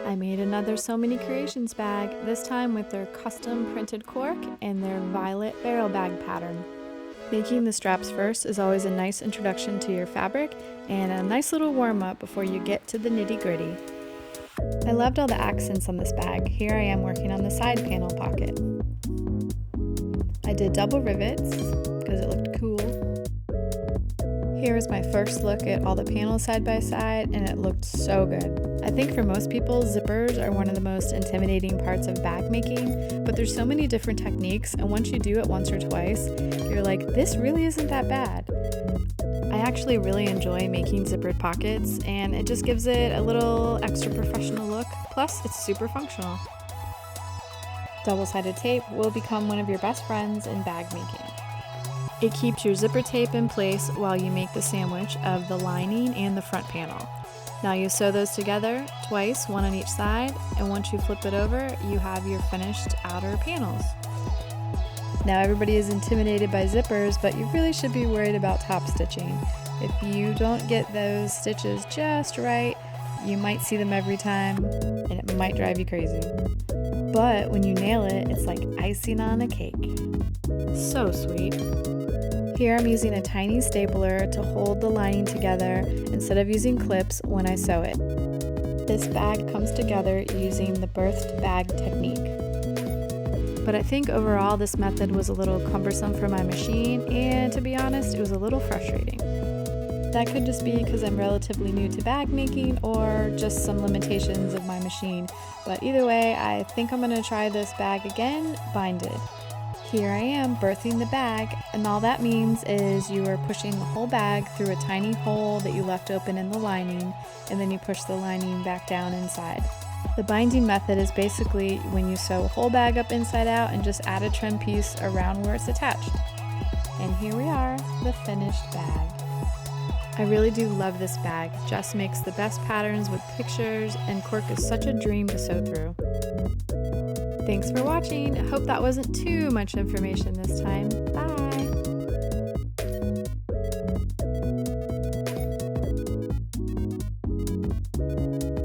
I made another So Many Creations bag, this time with their custom printed cork and their violet barrel bag pattern. Making the straps first is always a nice introduction to your fabric and a nice little warm-up before you get to the nitty-gritty. I loved all the accents on this bag. Here I am working on the side panel pocket. I did double rivets because it looked cool. Here is my first look at all the panels side by side, and it looked so good. I think for most people, zippers are one of the most intimidating parts of bag making, but there's so many different techniques, and once you do it once or twice, you're like, this really isn't that bad. I actually really enjoy making zippered pockets, and it just gives it a little extra professional look, plus it's super functional. Double-sided tape will become one of your best friends in bag making. It keeps your zipper tape in place while you make the sandwich of the lining and the front panel. Now you sew those together twice, one on each side, and once you flip it over, you have your finished outer panels. Now everybody is intimidated by zippers, but you really should be worried about top stitching. If you don't get those stitches just right, you might see them every time, and it might drive you crazy. But when you nail it, it's like icing on a cake. So sweet. Here I'm using a tiny stapler to hold the lining together instead of using clips when I sew it. This bag comes together using the birthed bag technique. But I think overall this method was a little cumbersome for my machine, and to be honest, it was a little frustrating. That could just be because I'm relatively new to bag making or just some limitations of my machine, but either way, I think I'm going to try this bag again, binded. Here I am birthing the bag, and all that means is you are pushing the whole bag through a tiny hole that you left open in the lining, and then you push the lining back down inside. The binding method is basically when you sew a whole bag up inside out and just add a trim piece around where it's attached. And here we are, the finished bag. I really do love this bag. Jess makes the best patterns with pictures, and cork is such a dream to sew through. Thanks for watching. I hope that wasn't too much information this time.